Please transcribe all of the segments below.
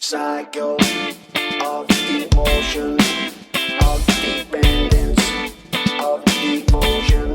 cycle of emotion, of dependence, of devotion.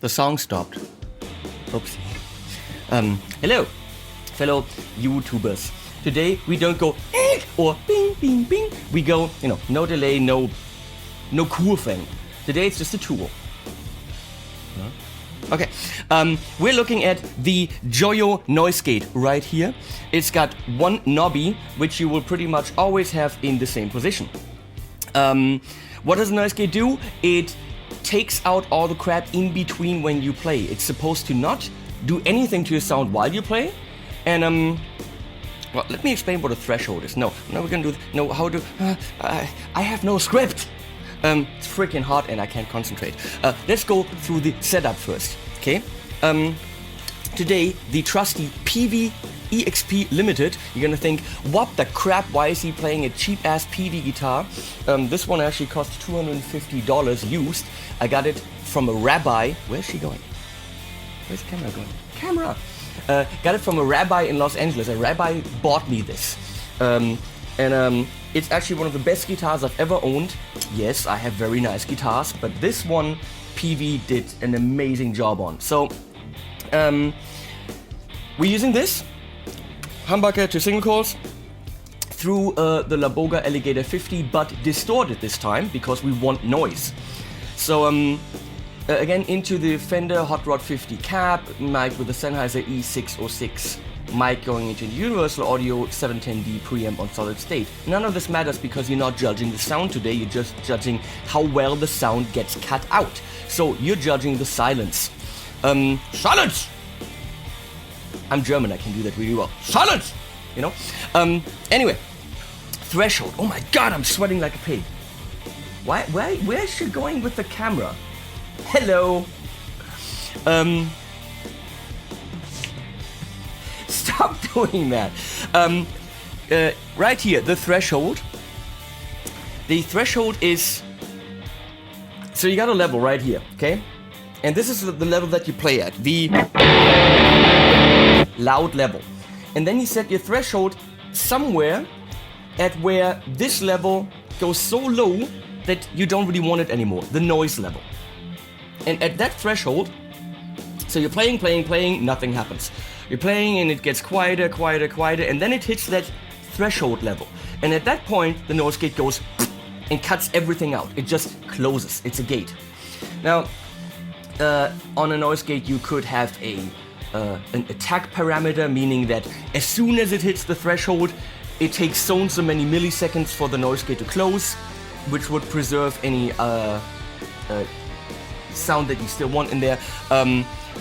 The song stopped. Oopsie. Hello, fellow YouTubers. Today we don't go or bing, bing, bing. We go, no delay, no cool thing. Today it's just a tool. Okay, we're looking at the Joyo noise gate right here. It's got one knobby, which you will pretty much always have in the same position. What does a noise gate do? It takes out all the crap in between when you play. It's supposed to not do anything to your sound while you play. And well, let me explain what a threshold is. No, we're gonna do. No, how do? I have no script. It's freaking hot and I can't concentrate. Let's go through the setup first. Okay. Today the trusty PV EXP Limited. You're gonna think, what the crap? Why is he playing a cheap ass PV guitar? This one actually cost $250 used. I got it from a rabbi. Where's she going? Where's the camera going? Camera! Got it from a rabbi in Los Angeles. A rabbi bought me this. It's actually one of the best guitars I've ever owned. Yes, I have very nice guitars, but this one PV did an amazing job on. So, we're using this humbucker to single coils through the La Boga Alligator 50, but distorted this time because we want noise. So again, into the Fender Hot Rod 50 cab, mic with the Sennheiser E606 mic going into the Universal Audio 710D preamp on solid state. None of this matters because you're not judging the sound today, you're just judging how well the sound gets cut out. So you're judging the silence. Silence! I'm German, I can do that really well. Silence! Anyway, threshold. Oh my god, I'm sweating like a pig. Where is she going with the camera? Hello. Stop doing that. Right here, the threshold. The threshold is, so you got a level right here, okay? And this is the level that you play at, the loud level. And then you set your threshold somewhere at where this level goes so low that you don't really want it anymore, the noise level. And at that threshold, so you're playing, nothing happens. You're playing and it gets quieter, and then it hits that threshold level. And at that point, the noise gate goes and cuts everything out. It just closes, it's a gate. Now, on a noise gate, you could have an attack parameter, meaning that as soon as it hits the threshold, it takes so and so many milliseconds for the noise gate to close, which would preserve any sound that you still want in there.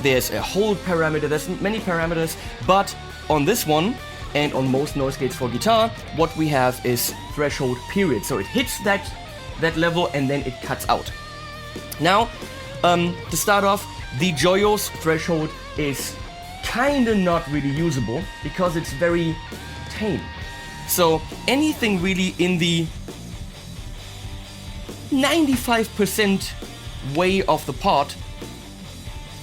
There's a hold parameter, there's many parameters, but on this one, and on most noise gates for guitar, what we have is threshold period. So it hits that level and then it cuts out. Now, to start off, the Joyo's threshold is kinda not really usable because it's very tame. So anything really in the 95% way of the part,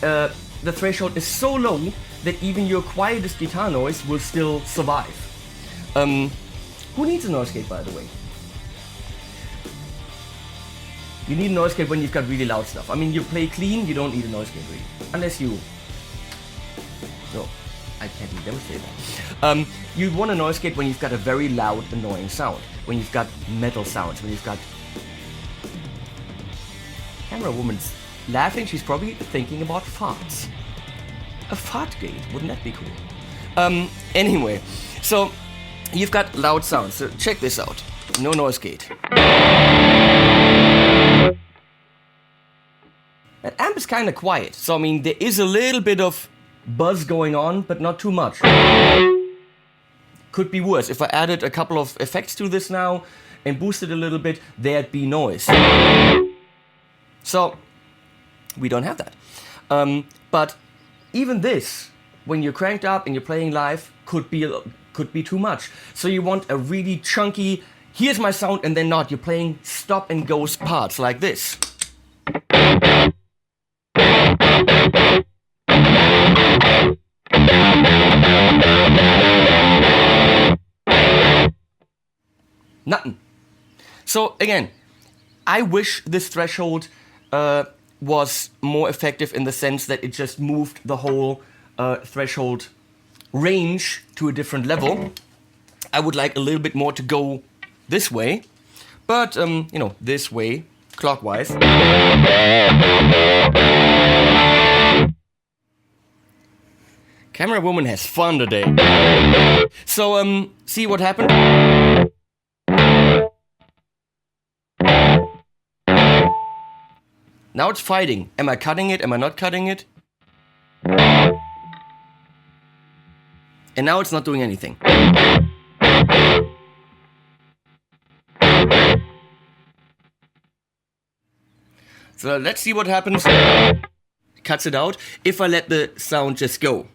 the threshold is so low that even your quietest guitar noise will still survive. Who needs a noise gate, by the way? You need a noise gate when you've got really loud stuff. I mean, you play clean, you don't need a noise gate really. Unless you... No, I can't even demonstrate that. You want a noise gate when you've got a very loud, annoying sound. When you've got metal sounds, when you've got... Camera woman's laughing, she's probably thinking about farts. A fart gate, wouldn't that be cool? Anyway, so you've got loud sounds, so check this out. No noise gate. That amp is kind of quiet, so I mean there is a little bit of buzz going on, but not too much. could be worse. If I added a couple of effects to this now and boosted a little bit, there'd be noise. So we don't have that. But even this, when you're cranked up and you're playing live, could be too much. So you want a really chunky, here's my sound, and then not. You're playing stop and go parts like this. Nothing. So again, I wish this threshold was more effective in the sense that it just moved the whole threshold range to a different level. I would like a little bit more to go this way, but you know, this way, clockwise. Camera woman has fun today. So see what happened? Now it's fighting. Am I cutting it? Am I not cutting it? And now it's not doing anything. So let's see what happens. Cuts it out if I let the sound just go.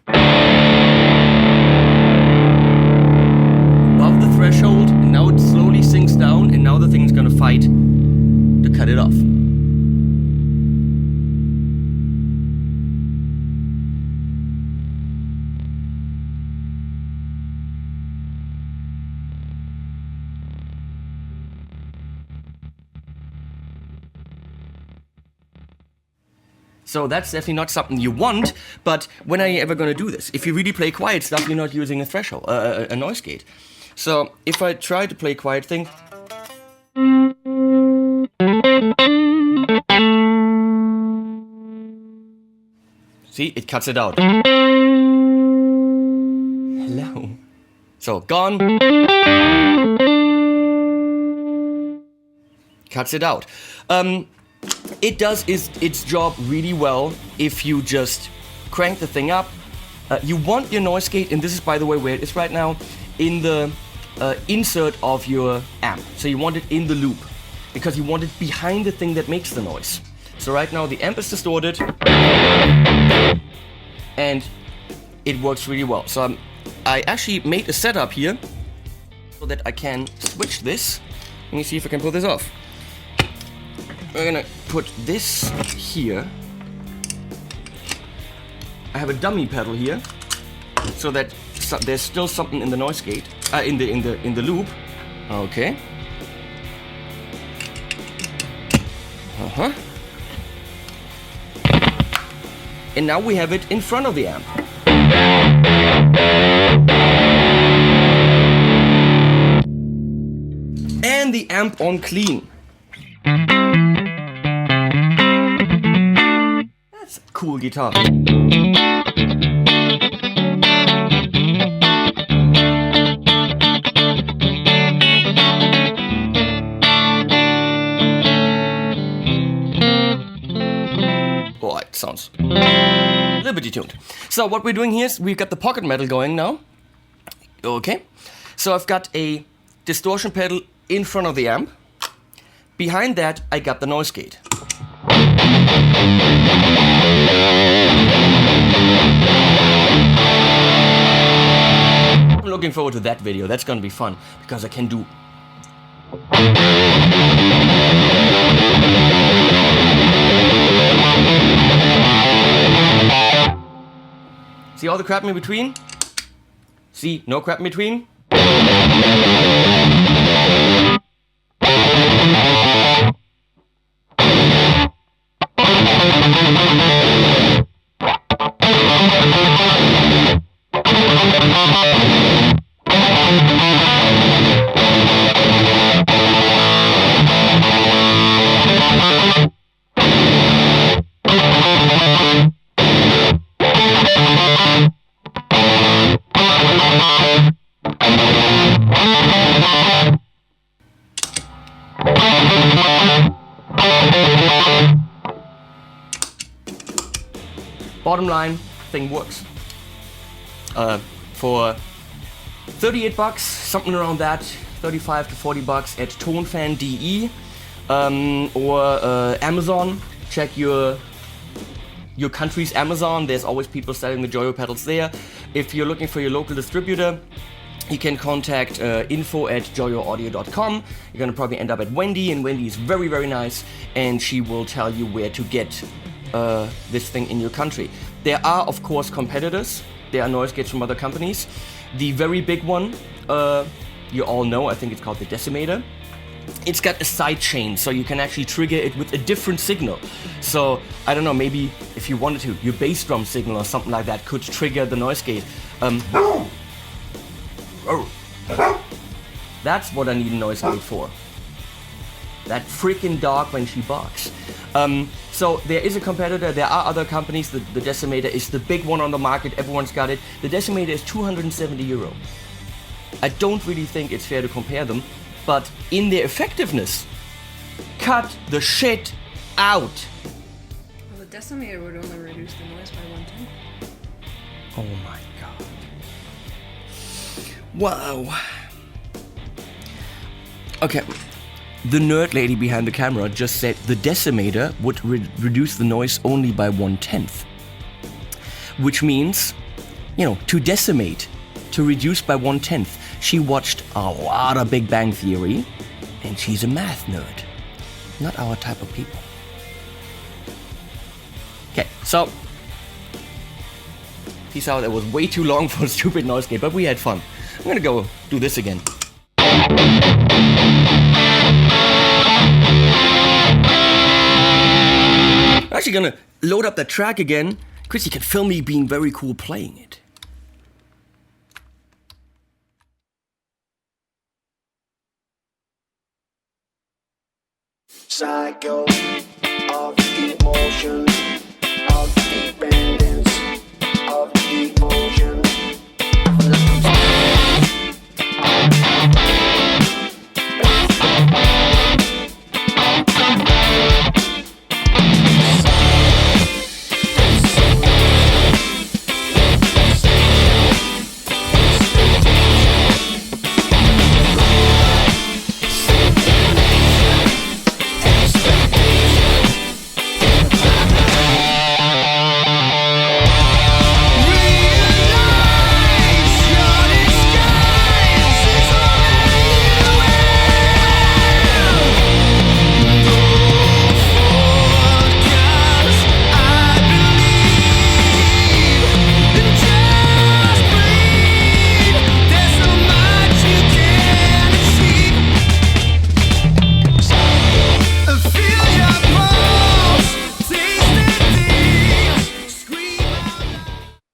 Above the threshold, and now it slowly sinks down, and now the thing's gonna fight to cut it off. So that's definitely not something you want, but when are you ever going to do this? If you really play quiet stuff, you're not using a threshold, a noise gate. So if I try to play quiet thing, see, it cuts it out. Hello. So gone. Cuts it out. It does its job really well if you just crank the thing up. You want your noise gate, and this is, by the way, where it is right now, in the insert of your amp. So you want it in the loop, because you want it behind the thing that makes the noise. So right now the amp is distorted, and it works really well. So I actually made a setup here so that I can switch this. Let me see if I can pull this off. We're gonna put this here. I have a dummy pedal here, so that there's still something in the noise gate, in the loop. Okay. And now we have it in front of the amp. And the amp on clean. That's a cool guitar. Oh, it sounds liberty tuned. So what we're doing here is we've got the pocket metal going now. Okay. So I've got a distortion pedal in front of the amp. Behind that, I got the noise gate. I'm looking forward to that video. That's gonna be fun because I can do. See all the crap in between? See, no crap in between? Bottom line, thing works. For $38, something around that, 35 to $40 at tonfan.de, or Amazon. Check your country's Amazon. There's always people selling the Joyo pedals there. If you're looking for your local distributor, you can contact info@joyoaudio.com. You're gonna probably end up at Wendy, and Wendy is very, very nice, and she will tell you where to get this thing in your country. There are, of course, competitors. There are noise gates from other companies. The very big one, you all know, I think it's called the Decimator. It's got a side chain, so you can actually trigger it with a different signal. So, I don't know, maybe if you wanted to, your bass drum signal or something like that could trigger the noise gate. That's what I need a noise gate for. That freaking dog when she barks. So there is a competitor, there are other companies. The Decimator is the big one on the market, everyone's got it. The Decimator is €270. I don't really think it's fair to compare them, but in their effectiveness, cut the shit out. Well, the Decimator would only reduce the noise by 1/10. Oh my god. Wow. Okay. The nerd lady behind the camera just said the Decimator would reduce the noise only by 1/10. Which means, to decimate, to reduce by 1/10. She watched a lot of Big Bang Theory, and she's a math nerd. Not our type of people. Okay, so peace out. It was way too long for a stupid noise gate, but we had fun. I'm gonna go do this again. I'm actually gonna load up that track again. Chris, you can film me being very cool playing it. Cycle of emotion, of dependence, of devotion.